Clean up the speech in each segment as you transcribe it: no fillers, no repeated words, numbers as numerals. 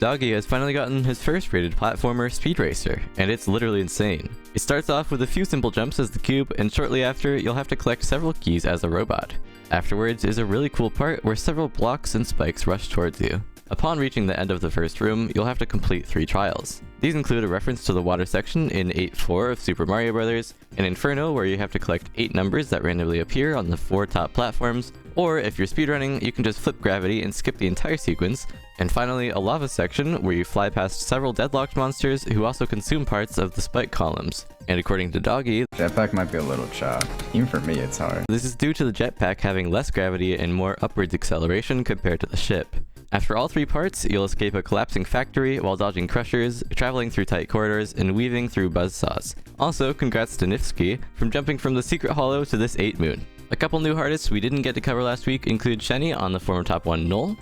Doggie has finally gotten his first rated platformer, Speed Racer, and it's literally insane. It starts off with a few simple jumps as the cube, and shortly after, you'll have to collect several keys as a robot. Afterwards is a really cool part where several blocks and spikes rush towards you. Upon reaching the end of the first room, you'll have to complete 3 trials. These include a reference to the water section in 8-4 of Super Mario Bros., an Inferno where you have to collect 8 numbers that randomly appear on the 4 top platforms, or if you're speedrunning, you can just flip gravity and skip the entire sequence, and finally a lava section where you fly past several deadlocked monsters who also consume parts of the spike columns. And according to Doggie, jetpack might be a little chopped. Even for me, it's hard. This is due to the jetpack having less gravity and more upwards acceleration compared to the ship. After all 3 parts, you'll escape a collapsing factory while dodging crushers, traveling through tight corridors, and weaving through buzzsaws. Also, congrats to Nifsky from jumping from the secret hollow to this 8 moon. A couple new artists we didn't get to cover last week include Chenni on the former top 1 Null,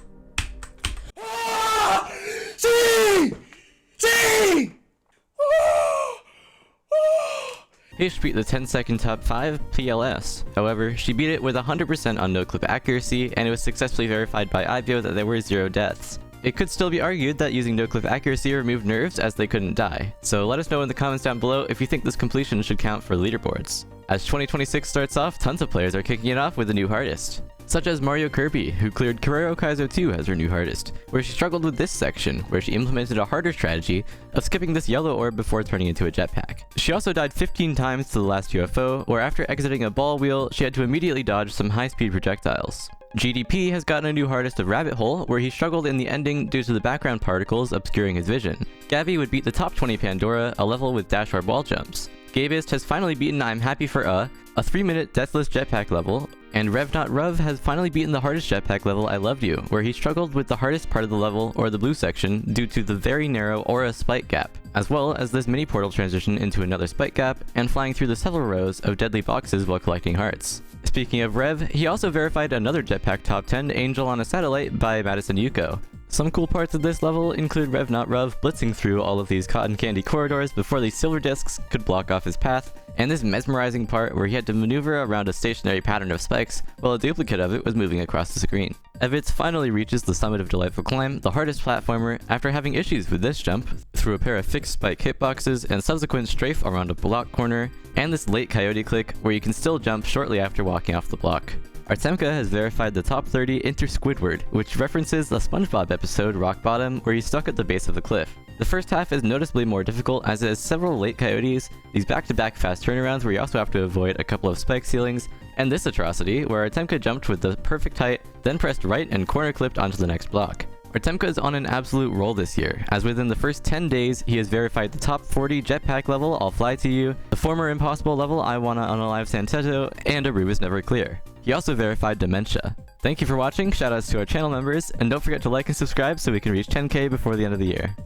Hyysh beat the 10-second top 5 PLS. However, she beat it with 100% on no-clip accuracy, and it was successfully verified by Aibyou that there were 0 deaths. It could still be argued that using no-clip accuracy removed nerves as they couldn't die, so let us know in the comments down below if you think this completion should count for leaderboards. As 2026 starts off, tons of players are kicking it off with a new hardest, such as MarioKirby, who cleared CreatorCreepy 2 as her new hardest, where she struggled with this section, where she implemented a harder strategy of skipping this yellow orb before turning into a jetpack. She also died 15 times to the last UFO, where after exiting a ball wheel, she had to immediately dodge some high-speed projectiles. GDP has gotten a new hardest of Rabbit Hole, where he struggled in the ending due to the background particles obscuring his vision. Gabby would beat the top 20 Pandora, a level with dash or wall jumps. Gabeist has finally beaten I'm Happy for a 3-minute deathless jetpack level, and revnotruv has finally beaten the hardest jetpack level, I Loved You, where he struggled with the hardest part of the level, or the blue section, due to the very narrow aura spike gap, as well as this mini portal transition into another spike gap, and flying through the several rows of deadly boxes while collecting hearts. Speaking of Rev, he also verified another jetpack top 10 Angel on a Satellite by Madison Yuko. Some cool parts of this level include revnotruv blitzing through all of these cotton candy corridors before these silver discs could block off his path, and this mesmerizing part where he had to maneuver around a stationary pattern of spikes while a duplicate of it was moving across the screen. Evets finally reaches the summit of Delightful Climb, the hardest platformer, after having issues with this jump through a pair of fixed spike hitboxes and subsequent strafe around a block corner, and this late coyote click where you can still jump shortly after walking off the block. Artemka has verified the top 30 Intersquidward, which references the SpongeBob episode Rock Bottom where he's stuck at the base of the cliff. The first half is noticeably more difficult as it has several late coyotes, these back-to-back fast turnarounds where you also have to avoid a couple of spike ceilings, and this atrocity where Artemka jumped with the perfect height, then pressed right and corner clipped onto the next block. Artemka is on an absolute roll this year, as within the first 10 days, he has verified the top 40 jetpack level I'll Fly to You, the former impossible level I Wanna Unalive SANTETO, and Arouvis Never Clear. He also verified Dementia. Thank you for watching, shoutouts to our channel members, and don't forget to like and subscribe so we can reach 10k before the end of the year.